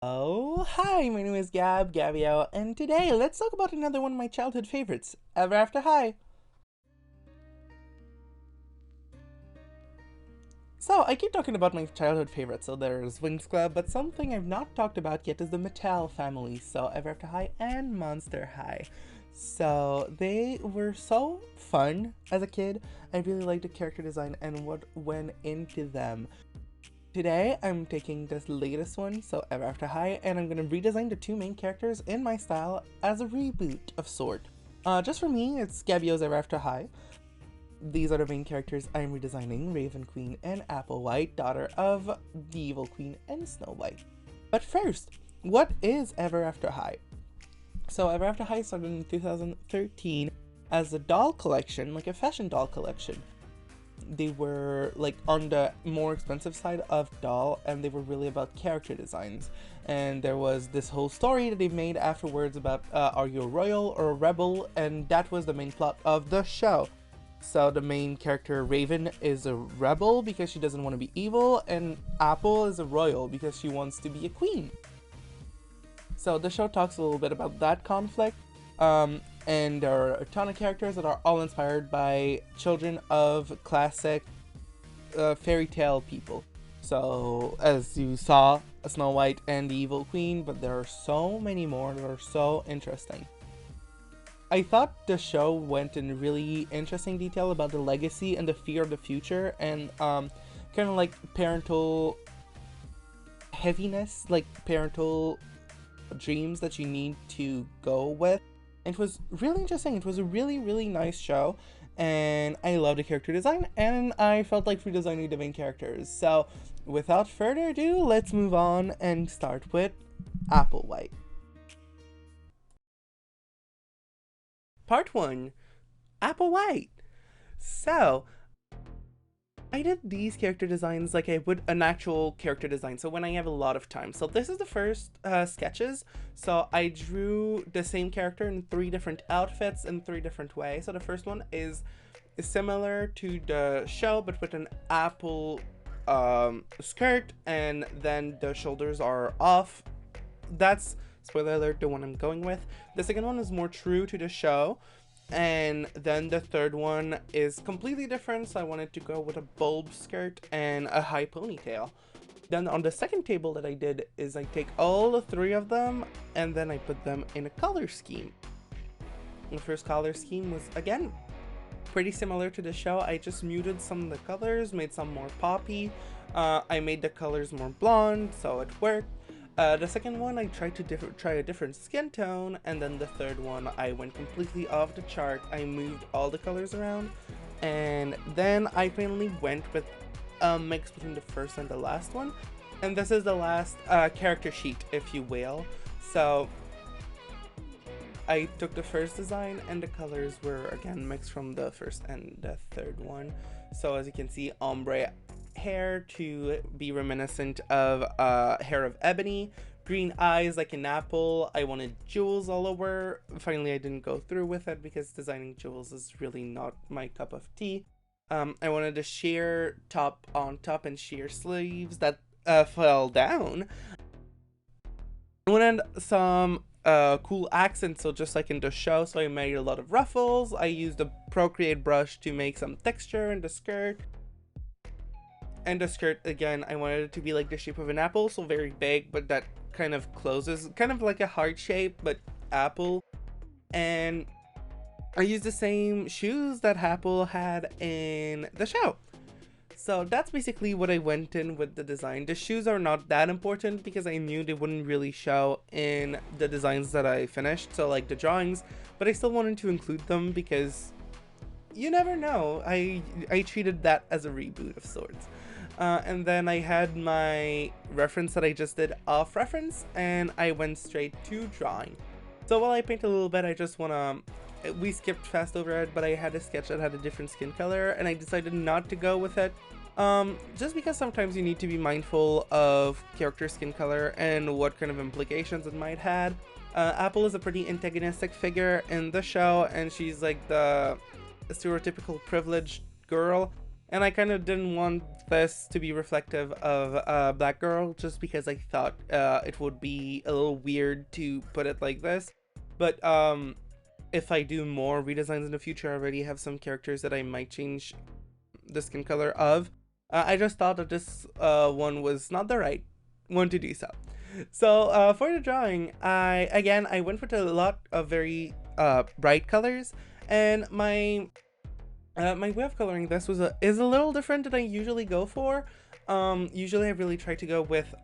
Oh, hi, my name is Gabio, and today let's talk about another one of my childhood favorites, Ever After High. So, I keep talking about my childhood favorites, so there's Wings Club, but something I've not talked about yet is the Mattel family, so Ever After High and Monster High. So, they were so fun as a kid. I really liked the character design and what went into them. Today, I'm taking this latest one, so Ever After High, and I'm going to redesign the two main characters in my style as a reboot of sort. Just for me, it's Gabio's Ever After High. These are the main characters I'm redesigning, Raven Queen and Applewhite, daughter of the Evil Queen and Snow White. But first, what is Ever After High? So Ever After High started in 2013 as a doll collection, like a fashion doll collection. They were like on the more expensive side of doll, and they were really about character designs. And there was this whole story that they made afterwards about are you a royal or a rebel, and that was the main plot of the show. So the main character Raven is a rebel because she doesn't want to be evil, and Apple is a royal because she wants to be a queen. So the show talks a little bit about that conflict. And there are a ton of characters that are all inspired by children of classic fairy tale people. So, as you saw, Snow White and the Evil Queen, but there are so many more that are so interesting. I thought the show went in really interesting detail about the legacy and the fear of the future, and kind of like parental heaviness, like parental dreams that you need to go with. It was really interesting. It was a really nice show, and I love the character design, and I felt like redesigning the main characters. So without further ado, let's move on and start with Applewhite. Part 1, Applewhite. So I did these character designs like I would an actual character design, so when I have a lot of time. So this is the first sketches. So I drew the same character in 3 different outfits in 3 different ways. So the first one is similar to the show, but with an apple skirt, and then the shoulders are off. That's, spoiler alert, the one I'm going with. The second one is more true to the show, and then the third one is completely different, so I wanted to go with a bulb skirt and a high ponytail. Then on the second table that I did is I take all the 3 of them and then I put them in a color scheme. The first color scheme was, again, pretty similar to the show. I just muted some of the colors, made some more poppy. I made the colors more blonde, so it worked. The second one, I tried to try a different skin tone, and then the third one, I went completely off the chart. I moved all the colors around, and then I finally went with a mix between the first and the last one. And this is the last character sheet, if you will. So I took the first design, and the colors were again mixed from the first and the third one. So as you can see, ombre hair to be reminiscent of hair of ebony, green eyes like an apple. I wanted jewels all over. Finally, I didn't go through with it because designing jewels is really not my cup of tea. I wanted a sheer top on top and sheer sleeves that fell down. I wanted some cool accents, so just like in the show, so I made a lot of ruffles. I used a Procreate brush to make some texture in the skirt. And the skirt, again, I wanted it to be like the shape of an apple, so very big, but that kind of closes, kind of like a heart shape, but apple. And I used the same shoes that Apple had in the show. So that's basically what I went in with the design. The shoes are not that important because I knew they wouldn't really show in the designs that I finished, so like the drawings, but I still wanted to include them because you never know. I treated that as a reboot of sorts. And then I had my reference that I just did off reference, and I went straight to drawing. So while I paint a little bit, I just wanna, we skipped fast over it, but I had a sketch that had a different skin color, and I decided not to go with it. Just because sometimes you need to be mindful of character skin color and what kind of implications it might have. Apple is a pretty antagonistic figure in the show, and she's like the stereotypical privileged girl, And I kind of didn't want this to be reflective of a black girl, just because I thought it would be a little weird to put it like this. But if I do more redesigns in the future, I already have some characters that I might change the skin color of. I just thought that this one was not the right one to do so. So for the drawing, I went with a lot of very bright colors, and my way of coloring this is a little different than I usually go for. Usually I really try to go with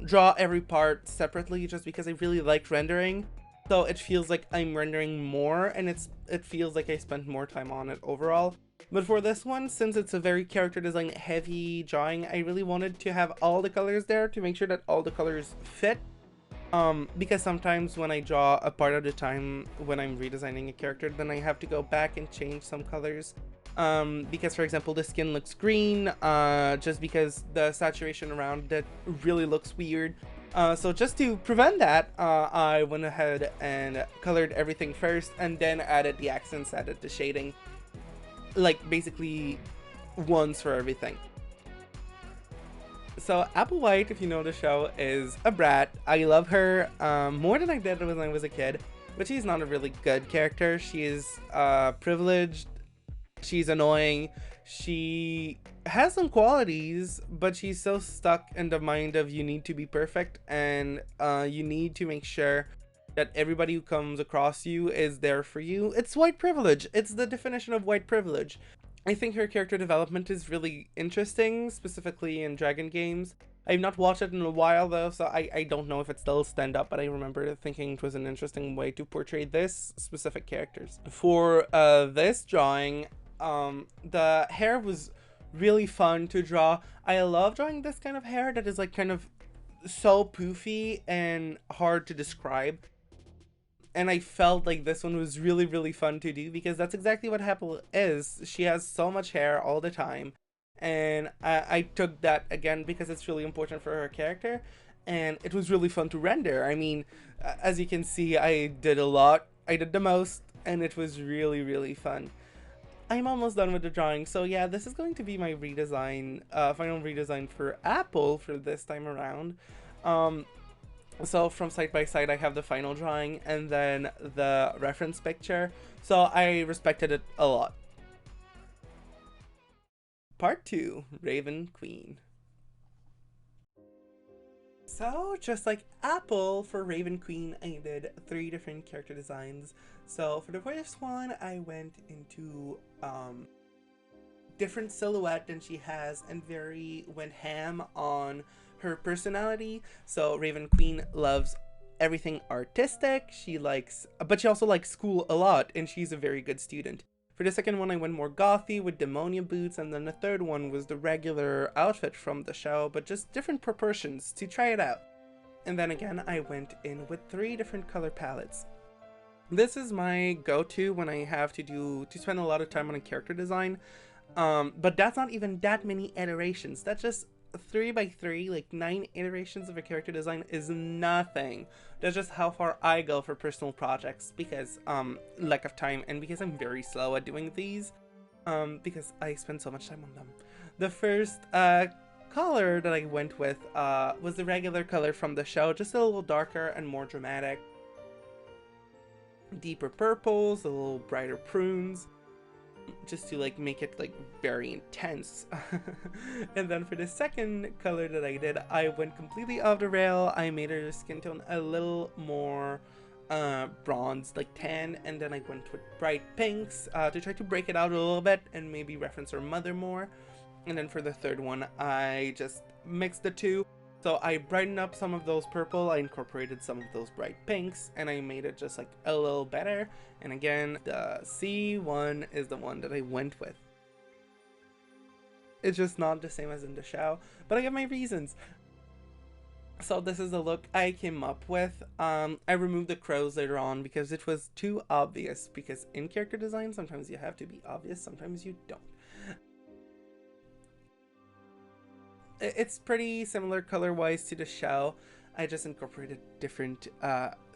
draw every part separately, just because I really like rendering. So it feels like I'm rendering more, and it feels like I spent more time on it overall. But for this one, since it's a very character design heavy drawing, I really wanted to have all the colors there to make sure that all the colors fit. Because sometimes when I draw a part of the time when I'm redesigning a character, then I have to go back and change some colors. Because for example, the skin looks green, just because the saturation around it really looks weird. So just to prevent that, I went ahead and colored everything first, and then added the accents, added the shading, like basically once for everything. So Applewhite, if you know the show, is a brat. I love her more than I did when I was a kid, but she's not a really good character. She is privileged, she's annoying, she has some qualities, but she's so stuck in the mind of you need to be perfect, and you need to make sure that everybody who comes across you is there for you. It's white privilege. It's the definition of white privilege. I think her character development is really interesting, specifically in Dragon games. I've not watched it in a while though, so I don't know if it still stand up, but I remember thinking it was an interesting way to portray this specific characters. For this drawing, the hair was really fun to draw. I love drawing this kind of hair that is like kind of so poofy and hard to describe. And I felt like this one was really, really fun to do, because that's exactly what Apple is. She has so much hair all the time, and I took that again because it's really important for her character, and it was really fun to render. I mean, as you can see, I did a lot. I did the most, and it was really, really fun. I'm almost done with the drawing, so yeah, this is going to be my redesign, final redesign for Apple for this time around. So from side by side, I have the final drawing and then the reference picture, so I respected it a lot. Part 2, Raven Queen. So just like Apple, for Raven Queen, I did 3 different character designs. So for the first one, I went into different silhouette than she has, and went ham on her personality. So Raven Queen loves everything artistic. She likes, but she also likes school a lot, and she's a very good student. For the second one, I went more gothy with demonia boots, and then the third one was the regular outfit from the show, but just different proportions to try it out. And then again, I went in with 3 different color palettes. This is my go-to when I have to spend a lot of time on a character design. But that's not even that many iterations. That's just 3 by 3, like 9 iterations of a character design is nothing. That's just how far I go for personal projects, because lack of time, and because I'm very slow at doing these, because I spend so much time on them. The first color that I went with was the regular color from the show, just a little darker and more dramatic. Deeper purples, a little brighter prunes, just to like make it like very intense. And then for the second color that I did, I went completely off the rail. I made her skin tone a little more bronze, like tan, and then I went with bright pinks to try to break it out a little bit and maybe reference her mother more. And then for the third one, I just mixed the two. So I brightened up some of those purple, I incorporated some of those bright pinks, and I made it just like a little better. And again, the C1 is the one that I went with. It's just not the same as in the show, but I have my reasons. So this is the look I came up with. I removed the crows later on because it was too obvious, because in character design, sometimes you have to be obvious, sometimes you don't. It's pretty similar color-wise to the show. I just incorporated different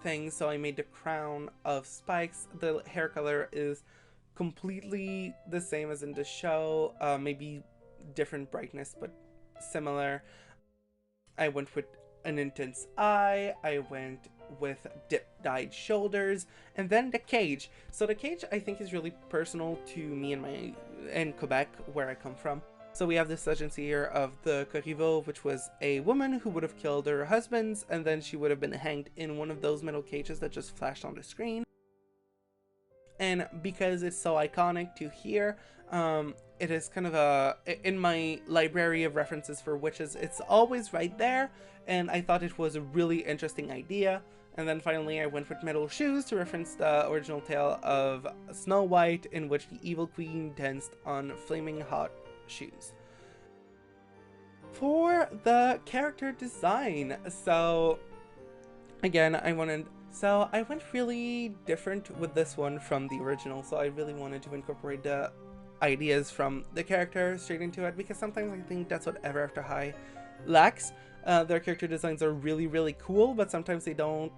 things. So I made the crown of spikes. The hair color is completely the same as in the show, maybe different brightness, but similar. I went with an intense eye, I went with dip-dyed shoulders, and then the cage. So the cage, I think, is really personal to me and in Quebec, where I come from. So we have this legend here of the Corriveau, which was a woman who would have killed her husbands, and then she would have been hanged in one of those metal cages that just flashed on the screen. And because it's so iconic to hear, it is kind of in my library of references for witches, it's always right there, and I thought it was a really interesting idea. And then finally I went with metal shoes to reference the original tale of Snow White, in which the evil queen danced on flaming hot shoes. For the character design, so again, I went really different with this one from the original. So I really wanted to incorporate the ideas from the character straight into it, because sometimes I think that's what Ever After High lacks. Their character designs are really, really cool, but sometimes they don't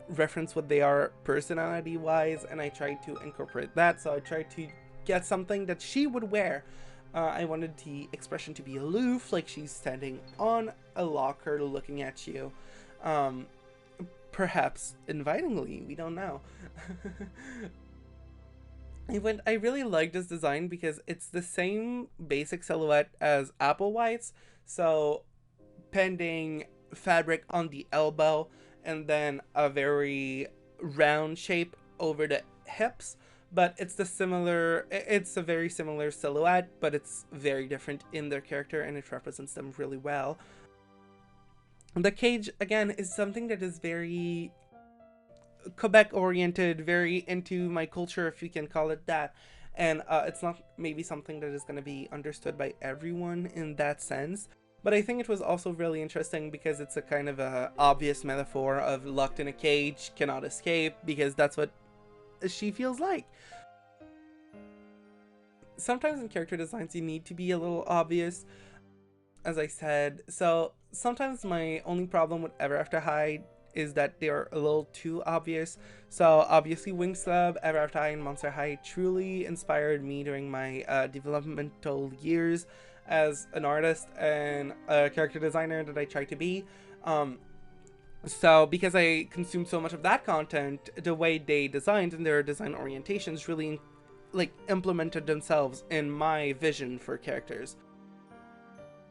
reference what they are personality wise, and I tried to incorporate that. So I tried to get something that she would wear. I wanted the expression to be aloof, like she's standing on a locker looking at you, perhaps invitingly, we don't know. I really like this design because it's the same basic silhouette as Applewhite's, so pending fabric on the elbow, and then a very round shape over the hips. But it's a very similar silhouette, but it's very different in their character, and it represents them really well. The cage, again, is something that is very Quebec oriented, very into my culture, if you can call it that. And it's not maybe something that is going to be understood by everyone in that sense. But I think it was also really interesting because it's a kind of a obvious metaphor of locked in a cage, cannot escape, because that's what she feels like. Sometimes in character designs you need to be a little obvious, as I said. So sometimes my only problem with Ever After High is that they're a little too obvious. So obviously Winx Club, Ever After High, and Monster High truly inspired me during my developmental years as an artist and a character designer that I try to be. So because I consumed so much of that content, the way they designed and their design orientations really implemented themselves in my vision for characters.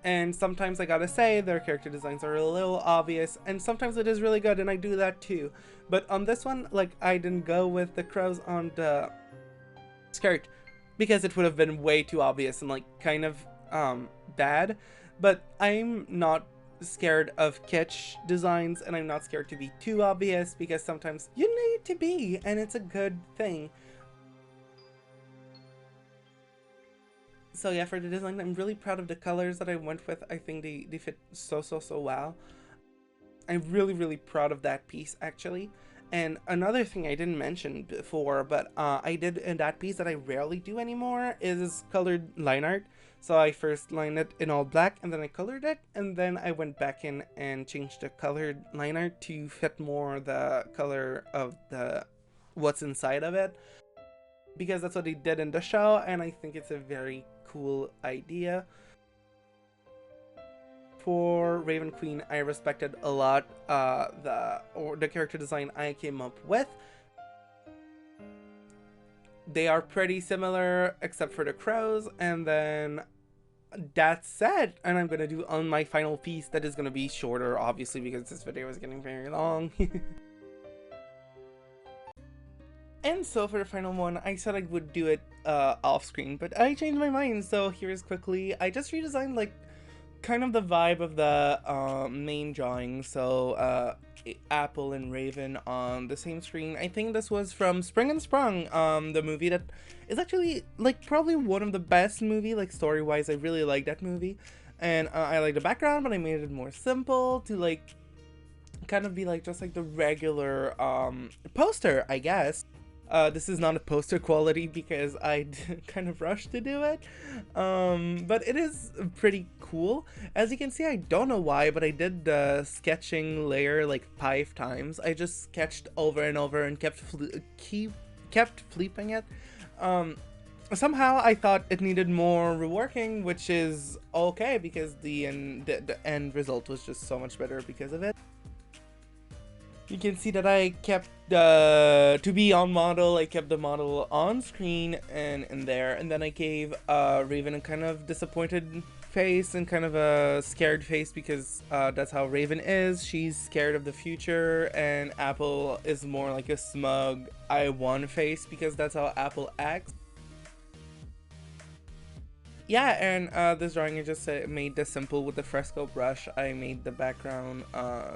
And sometimes I gotta say their character designs are a little obvious, and sometimes it is really good, and I do that too. But on this one, I didn't go with the crows on the skirt because it would have been way too obvious and kind of bad. But I'm not scared of kitsch designs, and I'm not scared to be too obvious, because sometimes you need to be, and it's a good thing. So yeah, for the design, I'm really proud of the colors that I went with. I think they fit so well. I'm really proud of that piece, actually. And another thing I didn't mention before, but I did in that piece that I rarely do anymore, is colored line art. So I first lined it in all black, and then I colored it, and then I went back in and changed the colored line art to fit more the color of what's inside of it, because that's what they did in the show, and I think it's a very cool idea. For Raven Queen, I respected a lot the character design I came up with. They are pretty similar except for the crows, and then that said, and I'm gonna do on my final piece that is gonna be shorter, obviously, because this video is getting very long. And so for the final one, I said I would do it off screen, but I changed my mind, so here's quickly. I just redesigned kind of the vibe of the main drawing, so Apple and Raven on the same screen. I think this was from Spring and Sprung, the movie that is actually probably one of the best movie, story-wise. I really like that movie, and I like the background, but I made it more simple to kind of be just the regular poster, I guess. This is not a poster quality because I kind of rushed to do it, but it is pretty cool. As you can see, I don't know why, but I did the sketching layer 5 times. I just sketched over and over and kept kept flipping it. Somehow I thought it needed more reworking, which is okay because the end result was just so much better because of it. You can see that I kept to be on model, I kept the model on screen and in there, and then I gave Raven a kind of disappointed face and kind of a scared face because that's how Raven is. She's scared of the future, and Apple is more like a smug I won face because that's how Apple acts. Yeah, and this drawing I just made this simple with the fresco brush. I made the background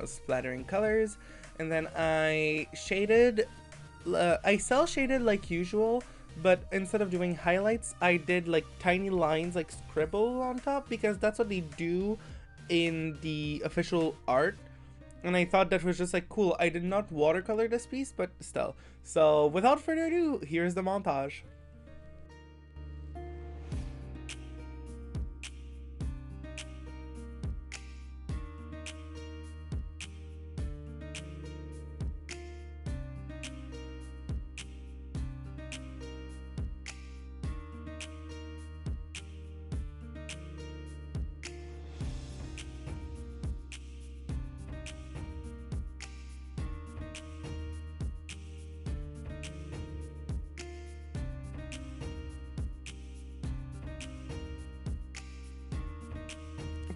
splattering colors, and then I shaded, I cel shaded like usual, but instead of doing highlights, I did like tiny lines like scribble on top because that's what they do in the official art. And I thought that was just like cool. I did not watercolor this piece, but still. So without further ado, here's the montage.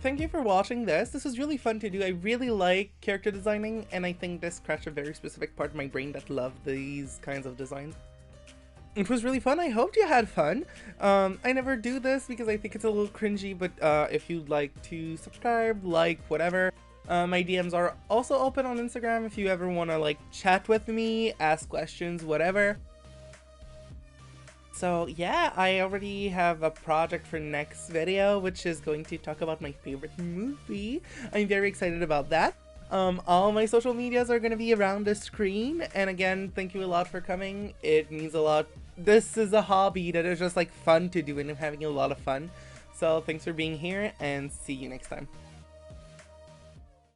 Thank you for watching this. This was really fun to do. I really like character designing, and I think this scratched a very specific part of my brain that loved these kinds of designs. It was really fun. I hoped you had fun. I never do this because I think it's a little cringy, but if you'd like to subscribe, like, whatever. My DMs are also open on Instagram if you ever want to like chat with me, ask questions, whatever. So yeah, I already have a project for next video, which is going to talk about my favorite movie. I'm very excited about that. All my social medias are going to be around the screen. And again, thank you a lot for coming. It means a lot. This is a hobby that is just like fun to do and I'm having a lot of fun. So thanks for being here and see you next time.